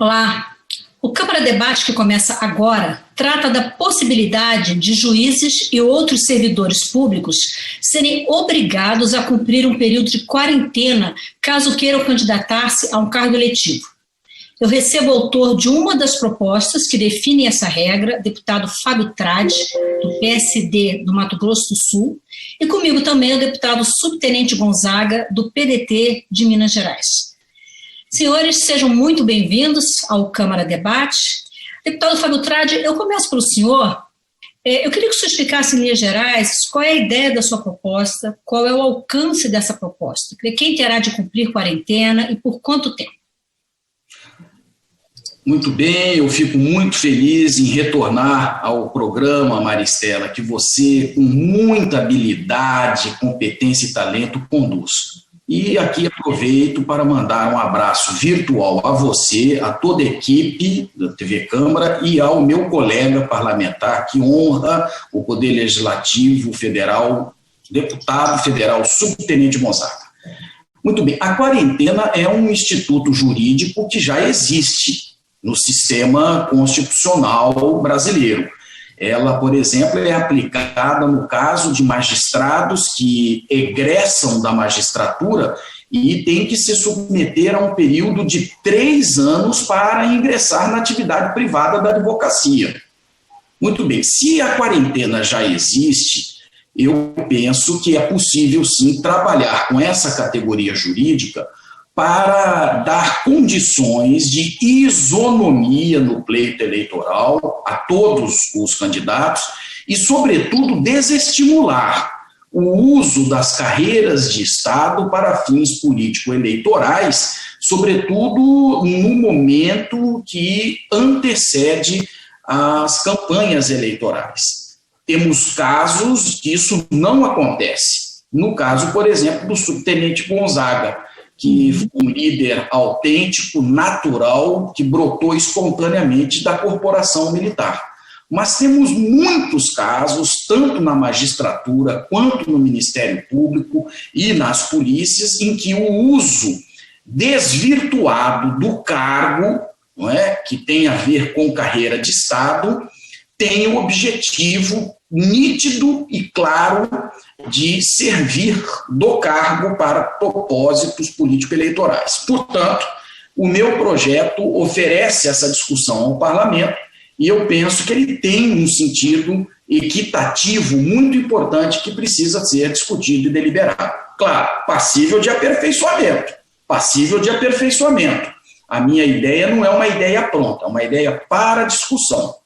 Olá! O Câmara Debate, que começa agora, trata da possibilidade de juízes e outros servidores públicos serem obrigados a cumprir um período de quarentena caso queiram candidatar-se a um cargo eletivo. Eu recebo o autor de uma das propostas que definem essa regra, deputado Fábio Tradi, do PSD do Mato Grosso do Sul, e comigo também o deputado Subtenente Gonzaga, do PDT de Minas Gerais. Senhores, sejam muito bem-vindos ao Câmara Debate. Deputado Fábio Tradi, eu começo pelo senhor. Eu queria que o senhor explicasse em linhas gerais qual é a ideia da sua proposta, qual é o alcance dessa proposta, quem terá de cumprir quarentena e por quanto tempo. Muito bem, eu fico muito feliz em retornar ao programa, Maristela, que você, com muita habilidade, competência e talento, conduz. E aqui aproveito para mandar um abraço virtual a você, a toda a equipe da TV Câmara e ao meu colega parlamentar que honra o Poder Legislativo Federal, deputado federal Subtenente Gonzaga. Muito bem, a quarentena é um instituto jurídico que já existe no sistema constitucional brasileiro. Ela, por exemplo, é aplicada no caso de magistrados que egressam da magistratura e têm que se submeter a um período de 3 anos para ingressar na atividade privada da advocacia. Muito bem, se a quarentena já existe, eu penso que é possível, sim, trabalhar com essa categoria jurídica para dar condições de isonomia no pleito eleitoral a todos os candidatos e, sobretudo, desestimular o uso das carreiras de Estado para fins político-eleitorais, sobretudo no momento que antecede as campanhas eleitorais. Temos casos que isso não acontece. No caso, por exemplo, do subtenente Gonzaga, que foi um líder autêntico, natural, que brotou espontaneamente da corporação militar. Mas temos muitos casos, tanto na magistratura quanto no Ministério Público e nas polícias, em que o uso desvirtuado do cargo, não é, que tem a ver com carreira de Estado, tem o objetivo nítido e claro de servir do cargo para propósitos político-eleitorais. Portanto, o meu projeto oferece essa discussão ao parlamento e eu penso que ele tem um sentido equitativo muito importante que precisa ser discutido e deliberado. Claro, passível de aperfeiçoamento. A minha ideia não é uma ideia pronta, é uma ideia para discussão.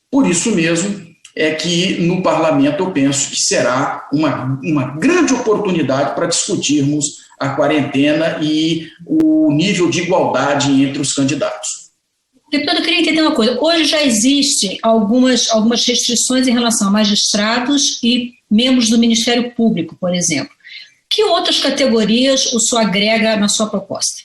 Por isso mesmo é que no parlamento eu penso que será uma grande oportunidade para discutirmos a quarentena e o nível de igualdade entre os candidatos. Deputado, eu queria entender uma coisa. Hoje já existem algumas restrições em relação a magistrados e membros do Ministério Público, por exemplo. Que outras categorias o senhor agrega na sua proposta?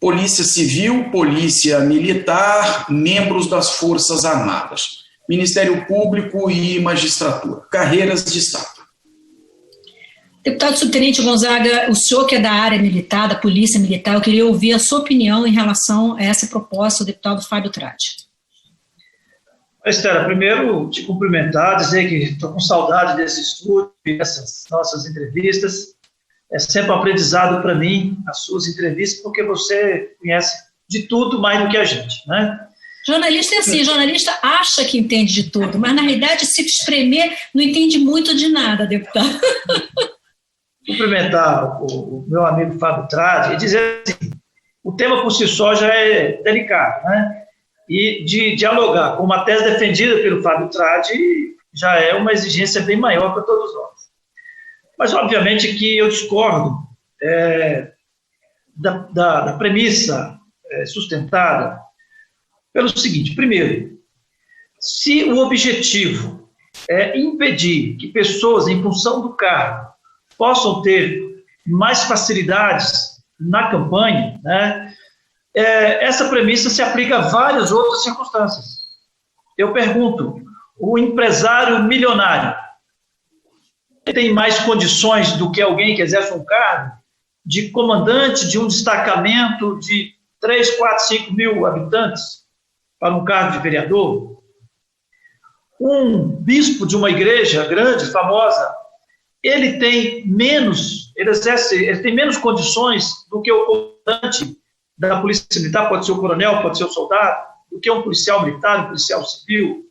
Polícia Civil, Polícia Militar, membros das Forças Armadas, Ministério Público e magistratura, carreiras de Estado. Deputado Subtenente Gonzaga, o senhor que é da área militar, da Polícia Militar, eu queria ouvir a sua opinião em relação a essa proposta do deputado Fábio Tradi. Estela, primeiro te cumprimentar, dizer que estou com saudade desse estúdio e dessas nossas entrevistas. É sempre um aprendizado para mim, as suas entrevistas, porque você conhece de tudo mais do que a gente, né? Jornalista é assim, jornalista acha que entende de tudo, mas na realidade, se espremer, não entende muito de nada, deputado. Cumprimentar o meu amigo Fábio Tradi e dizer assim, o tema por si só já é delicado, né? E de dialogar com uma tese defendida pelo Fábio Tradi já é uma exigência bem maior para todos nós. Mas, obviamente, que eu discordo da premissa sustentada pelo seguinte: primeiro, se o objetivo é impedir que pessoas, em função do cargo, possam ter mais facilidades na campanha, né, essa premissa se aplica a várias outras circunstâncias. Eu pergunto, o empresário milionário tem mais condições do que alguém que exerce um cargo de comandante de um destacamento de 3, 4, 5 mil habitantes para um cargo de vereador. Um bispo de uma igreja grande, famosa, ele tem menos condições do que o comandante da Polícia Militar, pode ser o coronel, pode ser o soldado, do que um policial militar, um policial civil.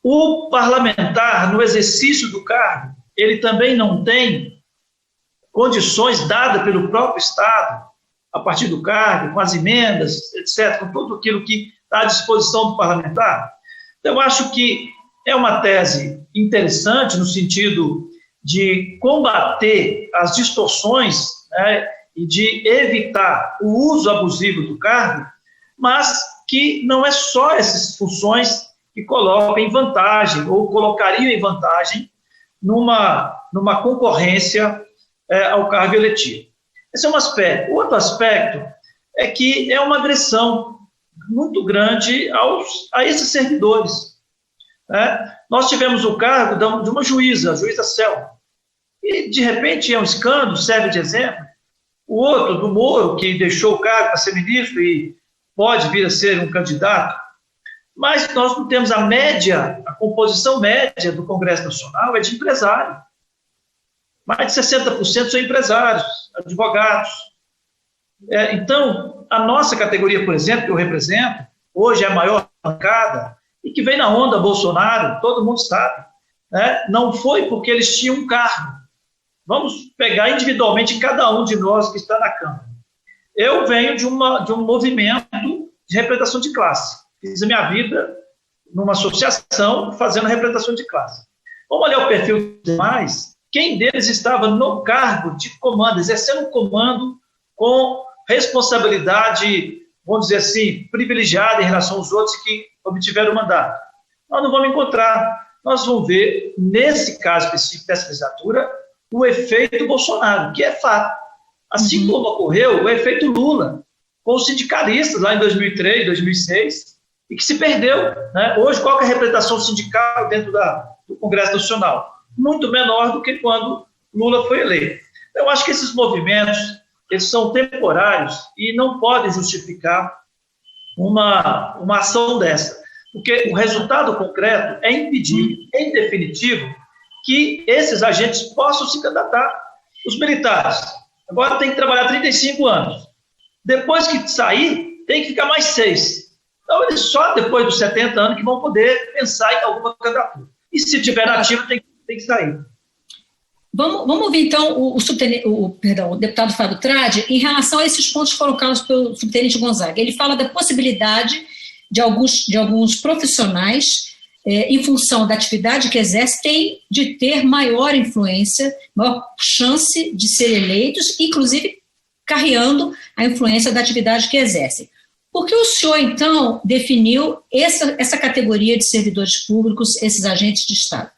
O parlamentar, no exercício do cargo, ele também não tem condições dadas pelo próprio Estado, a partir do cargo, com as emendas, etc., com tudo aquilo que está à disposição do parlamentar. Então, eu acho que é uma tese interessante no sentido de combater as distorções, né, e de evitar o uso abusivo do cargo, mas que não é só essas funções que colocam em vantagem ou colocariam em vantagem numa concorrência ao cargo eletivo. Esse é um aspecto. Outro aspecto é que é uma agressão muito grande a esses servidores. Né? Nós tivemos o cargo de uma juíza, a juíza Selma, e de repente é um escândalo, serve de exemplo. O outro, do Moro, que deixou o cargo para ser ministro e pode vir a ser um candidato, mas nós não temos a média, a composição média do Congresso Nacional é de empresário. Mais de 60% são empresários, advogados. Então, a nossa categoria, por exemplo, que eu represento, hoje é a maior bancada, e que vem na onda Bolsonaro, todo mundo sabe, né? Não foi porque eles tinham um cargo. Vamos pegar individualmente cada um de nós que está na Câmara. Eu venho de um movimento de representação de classe. Fiz a minha vida numa associação fazendo representação de classe. Vamos olhar o perfil dos demais. Quem deles estava no cargo de comando, exercendo um comando com responsabilidade, vamos dizer assim, privilegiada em relação aos outros que obtiveram o mandato? Nós não vamos encontrar. Nós vamos ver, nesse caso específico dessa legislatura, o efeito Bolsonaro, que é fato. Assim como ocorreu o efeito Lula, com os sindicalistas lá em 2003, 2006, e que se perdeu. Né? Hoje, qual que é a representação sindical dentro do Congresso Nacional? Muito menor do que quando Lula foi eleito. Eu acho que esses movimentos, eles são temporários e não podem justificar uma ação dessa, porque o resultado concreto é impedir, em definitivo, que esses agentes possam se candidatar. Os militares, agora tem que trabalhar 35 anos. Depois que sair, tem que ficar mais 6. Então, eles só depois dos 70 anos que vão poder pensar em alguma candidatura. E se tiver nativo, tem que sair. Vamos ouvir, então, o deputado Fábio Tradi, em relação a esses pontos colocados pelo subtenente Gonzaga. Ele fala da possibilidade de alguns profissionais, em função da atividade que exercem, de ter maior influência, maior chance de ser eleitos, inclusive carreando a influência da atividade que exercem. Por que o senhor, então, definiu essa categoria de servidores públicos, esses agentes de Estado?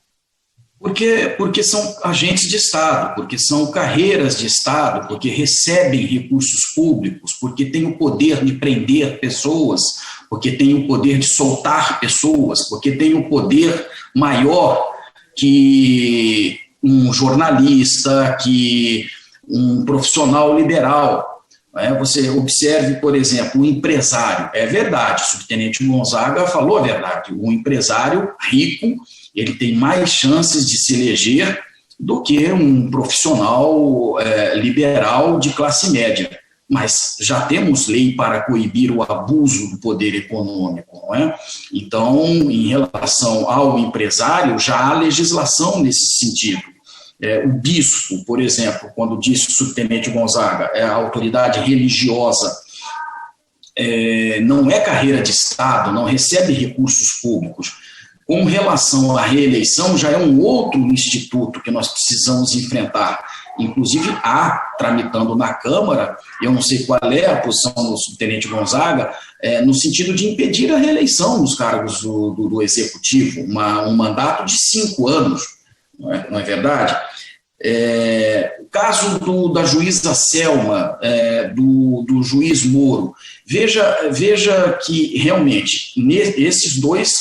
Porque são agentes de Estado, porque são carreiras de Estado, porque recebem recursos públicos, porque têm o poder de prender pessoas, porque têm o poder de soltar pessoas, porque têm o poder maior que um jornalista, que um profissional liberal. Você observe, por exemplo, o empresário. É verdade, o subtenente Gonzaga falou a verdade. O empresário rico, ele tem mais chances de se eleger do que um profissional liberal de classe média. Mas já temos lei para coibir o abuso do poder econômico, não é? Então, em relação ao empresário, já há legislação nesse sentido. O bispo, por exemplo, quando disse o subtenente Gonzaga, a autoridade religiosa não é carreira de Estado, não recebe recursos públicos. Com relação à reeleição, já é um outro instituto que nós precisamos enfrentar. Inclusive, há, tramitando na Câmara, eu não sei qual é a posição do subtenente Gonzaga, no sentido de impedir a reeleição nos cargos do Executivo, um mandato de 5 anos, não é verdade? O caso da juíza Selma, do juiz Moro, veja que realmente esses dois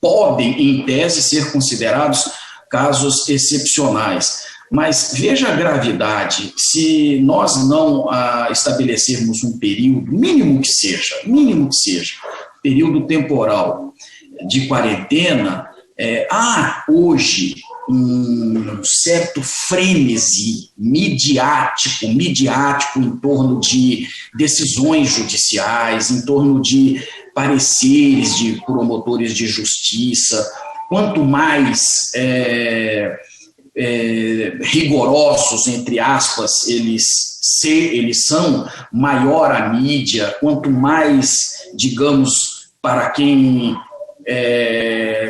podem, em tese, ser considerados casos excepcionais. Mas veja a gravidade, se nós não estabelecermos um período, mínimo que seja, período temporal de quarentena, há hoje um certo frenesi midiático em torno de decisões judiciais, em torno de pareceres de promotores de justiça. Quanto mais rigorosos, entre aspas, eles são, maior a mídia. Quanto mais, digamos, para quem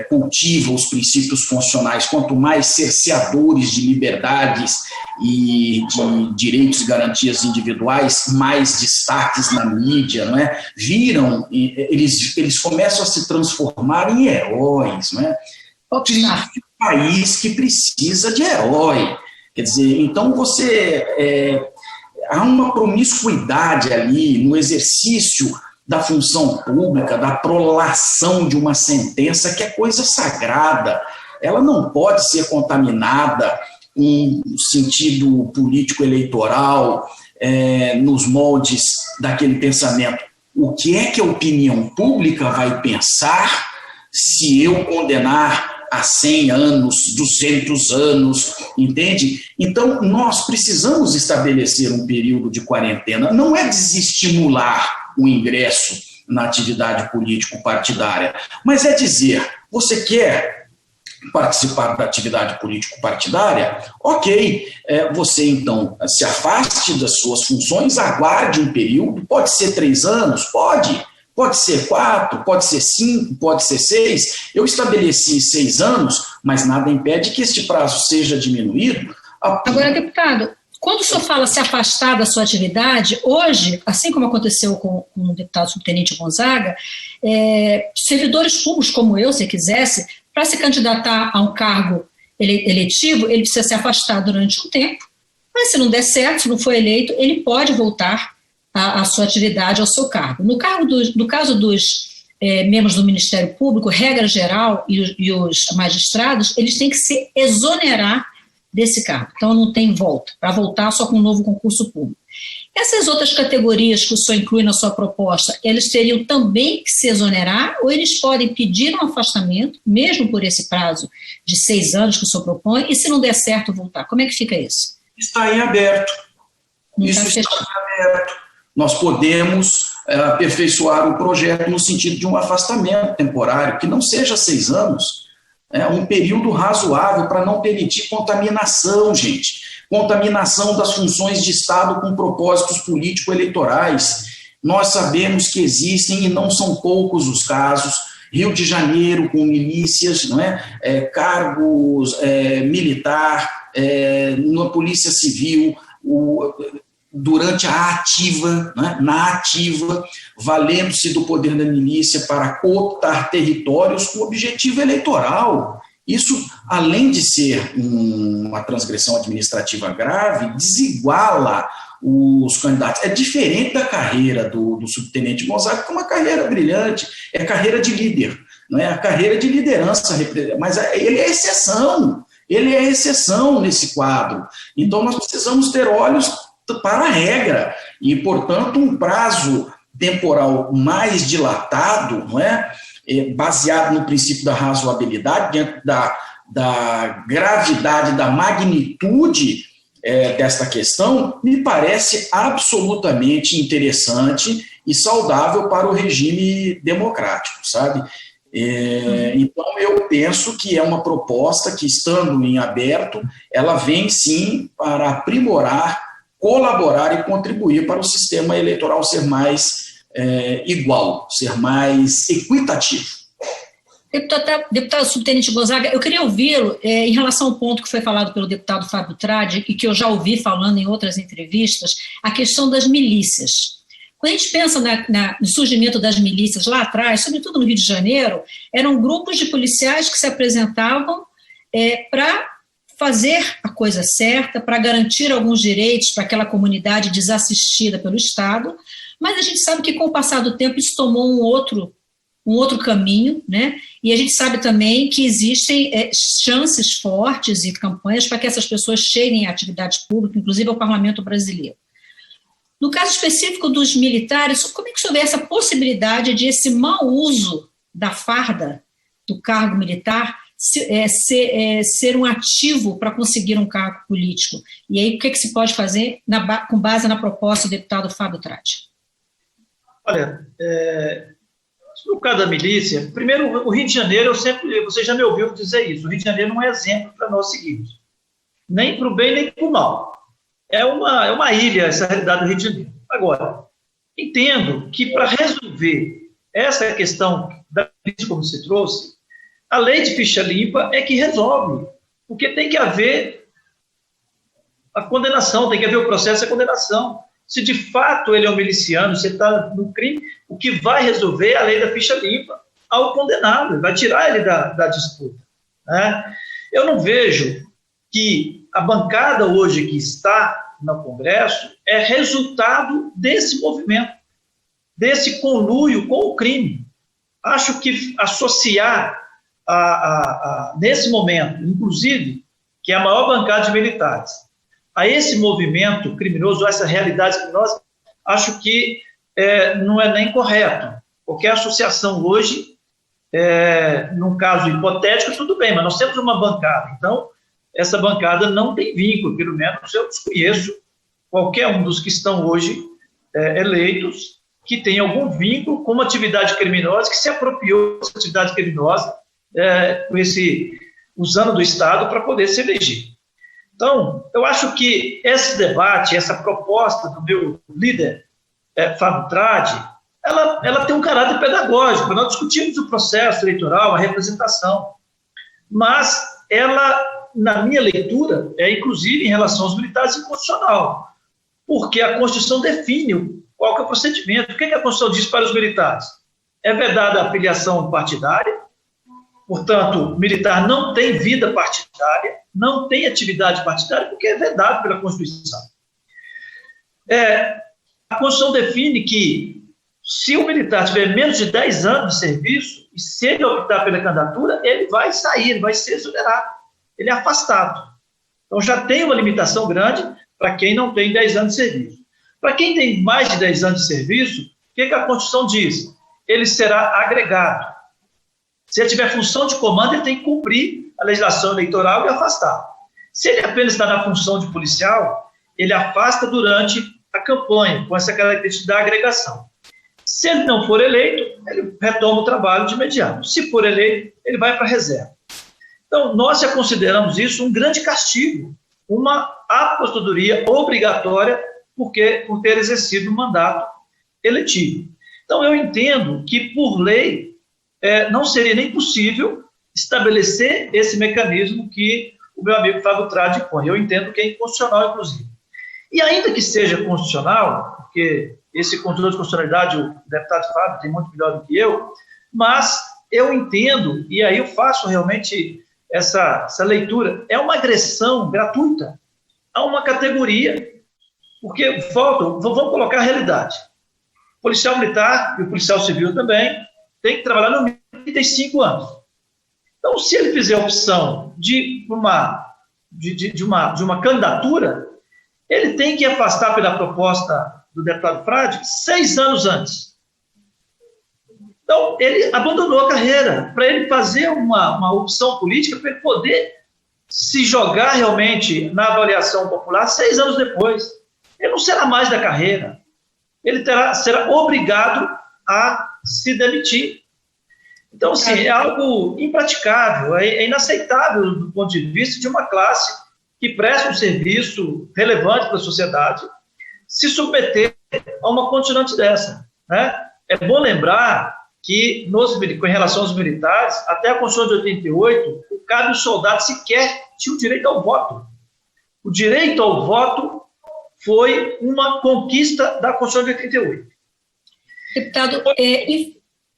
cultiva os princípios funcionais, quanto mais cerceadores de liberdades e de direitos e garantias individuais, mais destaques na mídia, não é? Eles começam a se transformar em heróis, não é? Um país que precisa de herói. Quer dizer, então há uma promiscuidade ali no exercício da função pública, da prolação de uma sentença que é coisa sagrada. Ela não pode ser contaminada em sentido político-eleitoral, nos moldes daquele pensamento. O que é que a opinião pública vai pensar se eu condenar a 100 anos, 200 anos, entende? Então, nós precisamos estabelecer um período de quarentena. Não é desestimular o ingresso na atividade político-partidária, mas é dizer, você quer participar da atividade político-partidária? Ok, você então se afaste das suas funções, aguarde um período, pode ser 3 anos, pode ser 4, pode ser 5, pode ser 6. Eu estabeleci 6 anos, mas nada impede que este prazo seja diminuído. Agora, deputado, quando o senhor fala se afastar da sua atividade, hoje, assim como aconteceu com o deputado subtenente Gonzaga, servidores públicos como eu, se quisesse, para se candidatar a um cargo eletivo, ele precisa se afastar durante um tempo, mas se não der certo, se não for eleito, ele pode voltar à sua atividade, ao seu cargo. No caso dos membros do Ministério Público, regra geral, e os magistrados, eles têm que se exonerar desse cargo. Então, não tem volta, para voltar só com um novo concurso público. Essas outras categorias que o senhor inclui na sua proposta, eles teriam também que se exonerar ou eles podem pedir um afastamento, mesmo por esse prazo de 6 anos que o senhor propõe, e se não der certo, voltar? Como é que fica isso? Está em aberto. Isso está em aberto. Nós podemos aperfeiçoar o projeto no sentido de um afastamento temporário, que não seja 6 anos, um período razoável para não permitir contaminação, gente. Contaminação das funções de Estado com propósitos político-eleitorais. Nós sabemos que existem, e não são poucos os casos, Rio de Janeiro com milícias, não é? Cargos militar, na Polícia Civil, durante a ativa, né, na ativa, valendo-se do poder da milícia para cooptar territórios com objetivo eleitoral. Isso, além de ser uma transgressão administrativa grave, desiguala os candidatos. É diferente da carreira do subtenente Gonzaga, que é uma carreira brilhante, é carreira de líder, não é a carreira de liderança, mas ele é exceção nesse quadro. Então, nós precisamos ter olhos para a regra e, portanto, um prazo temporal mais dilatado, não é? Baseado no princípio da razoabilidade, dentro da gravidade, da magnitude desta questão, me parece absolutamente interessante e saudável para o regime democrático, sabe? Então, eu penso que é uma proposta que, estando em aberto, ela vem, sim, para aprimorar, colaborar e contribuir para o sistema eleitoral ser mais igual, ser mais equitativo. Deputado subtenente Gonzaga, eu queria ouvi-lo em relação ao ponto que foi falado pelo deputado Fábio Tradi e que eu já ouvi falando em outras entrevistas, a questão das milícias. Quando a gente pensa no surgimento das milícias lá atrás, sobretudo no Rio de Janeiro, eram grupos de policiais que se apresentavam para fazer a coisa certa, para garantir alguns direitos para aquela comunidade desassistida pelo Estado, mas a gente sabe que com o passar do tempo isso tomou um outro um outro caminho, né? E a gente sabe também que existem chances fortes e campanhas para que essas pessoas cheguem à atividade pública, inclusive ao Parlamento brasileiro. No caso específico dos militares, como é que o senhor vê essa possibilidade de esse mau uso da farda, do cargo militar, ser um ativo para conseguir um cargo político? E aí, o que se pode fazer com base na proposta do deputado Fábio Tradi? Olha, no caso da milícia, primeiro, o Rio de Janeiro, você já me ouviu dizer isso, o Rio de Janeiro não é exemplo para nós seguirmos, nem para o bem, nem para o mal. É uma ilha, essa realidade do Rio de Janeiro. Agora, entendo que para resolver essa questão da milícia, como você trouxe, a lei de ficha limpa é que resolve, porque tem que haver a condenação, tem que haver o processo de condenação. Se de fato ele é um miliciano, se ele está no crime, o que vai resolver é a lei da ficha limpa ao condenado, vai tirar ele da disputa, né? Eu não vejo que a bancada hoje que está no Congresso é resultado desse movimento, desse conluio com o crime. Acho que associar nesse momento, inclusive, que é a maior bancada de militares, a esse movimento criminoso, a essa realidade criminosa, acho que não é nem correto. Qualquer associação hoje, num caso hipotético, tudo bem, mas nós temos uma bancada, então essa bancada não tem vínculo, pelo menos eu desconheço qualquer um dos que estão hoje eleitos que tem algum vínculo com uma atividade criminosa, que se apropriou dessa atividade criminosa, usando do Estado para poder se eleger. Então, eu acho que esse debate, essa proposta do meu líder, Fábio Tradi, ela tem um caráter pedagógico. Nós discutimos o processo eleitoral, a representação, mas ela, na minha leitura, inclusive em relação aos militares, inconstitucional, porque a Constituição define qual que é o procedimento. O que a Constituição diz para os militares? É vedada a filiação partidária, portanto, o militar não tem vida partidária, não tem atividade partidária, porque é vedado pela Constituição. A Constituição define que, se o militar tiver menos de 10 anos de serviço, e se ele optar pela candidatura, ele vai sair, ele vai ser exonerado, ele é afastado. Então, já tem uma limitação grande para quem não tem 10 anos de serviço. Para quem tem mais de 10 anos de serviço, o que a Constituição diz? Ele será agregado. Se ele tiver função de comando, ele tem que cumprir a legislação eleitoral e afastar. Se ele apenas está na função de policial, ele afasta durante a campanha, com essa característica da agregação. Se ele não for eleito, ele retoma o trabalho de imediato. Se for eleito, ele vai para a reserva. Então, nós já consideramos isso um grande castigo, uma apostadoria obrigatória por ter exercido um mandato eletivo. Então, eu entendo que, por lei, não seria nem possível estabelecer esse mecanismo que o meu amigo Fábio Tradi põe. Eu entendo que é inconstitucional, inclusive. E ainda que seja constitucional, porque esse controle de constitucionalidade o deputado Fábio tem muito melhor do que eu, mas eu entendo, e aí eu faço realmente essa leitura, é uma agressão gratuita a uma categoria, porque vamos colocar a realidade. O policial militar e o policial civil também tem que trabalhar no mínimo 35 anos. Então, se ele fizer a opção de uma candidatura, ele tem que afastar pela proposta do deputado Frade 6 anos antes. Então, ele abandonou a carreira para ele fazer uma opção política, para ele poder se jogar realmente na avaliação popular 6 anos depois. Ele não será mais da carreira. Ele será obrigado a se demitir. Então, assim, é algo impraticável, é inaceitável do ponto de vista de uma classe que presta um serviço relevante para a sociedade se submeter a uma condicionante dessa, né? É bom lembrar que, com relação aos militares, até a Constituição de 88, cabe o soldado sequer tinha o direito ao voto. O direito ao voto foi uma conquista da Constituição de 88. Deputado,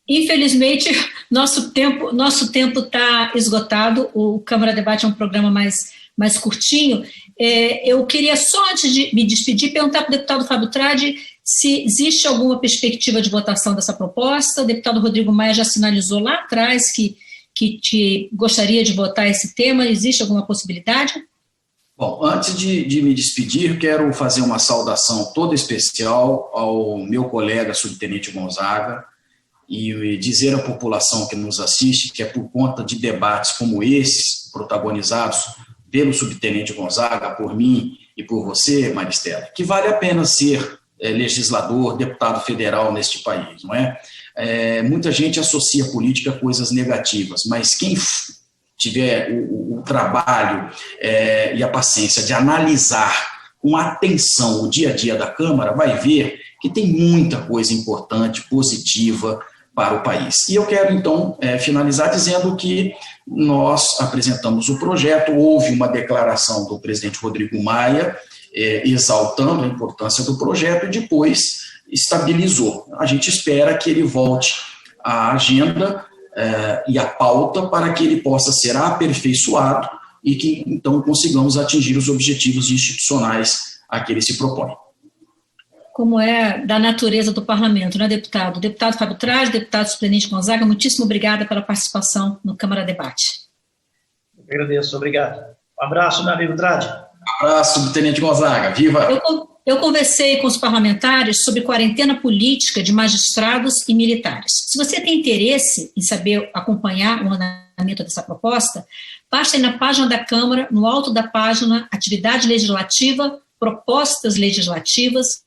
infelizmente, nosso tempo está esgotado. O Câmara Debate é um programa mais curtinho. Eu queria só, antes de me despedir, perguntar para o deputado Fábio Tradi se existe alguma perspectiva de votação dessa proposta. O deputado Rodrigo Maia já sinalizou lá atrás que gostaria de votar esse tema. Existe alguma possibilidade? Bom, antes de me despedir, quero fazer uma saudação toda especial ao meu colega subtenente Gonzaga e dizer à população que nos assiste que é por conta de debates como esse, protagonizados pelo subtenente Gonzaga, por mim e por você, Maristela, que vale a pena ser legislador, deputado federal neste país, não é? Muita gente associa política a coisas negativas, mas quem tiver o trabalho e a paciência de analisar com atenção o dia a dia da Câmara, vai ver que tem muita coisa importante, positiva para o país. E eu quero, então, finalizar dizendo que nós apresentamos o projeto, houve uma declaração do presidente Rodrigo Maia, exaltando a importância do projeto e depois estabilizou. A gente espera que ele volte à agenda e a pauta para que ele possa ser aperfeiçoado e que, então, consigamos atingir os objetivos institucionais a que ele se propõe. Como é da natureza do parlamento, né, deputado? Deputado Fábio Tradi, deputado suplente Gonzaga, muitíssimo obrigada pela participação no Câmara Debate. Eu agradeço, obrigado. Um abraço, meu amigo Tradi. Um abraço, subtenente Gonzaga, viva! Eu conversei com os parlamentares sobre quarentena política de magistrados e militares. Se você tem interesse em saber acompanhar o andamento dessa proposta, basta ir na página da Câmara, no alto da página Atividade Legislativa, Propostas Legislativas,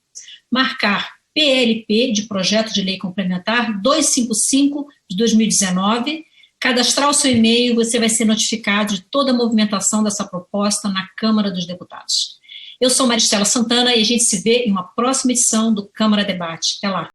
marcar PLP, de Projeto de Lei Complementar 255 de 2019, cadastrar o seu e-mail, você vai ser notificado de toda a movimentação dessa proposta na Câmara dos Deputados. Eu sou Maristela Santana e a gente se vê em uma próxima edição do Câmara Debate. Até lá.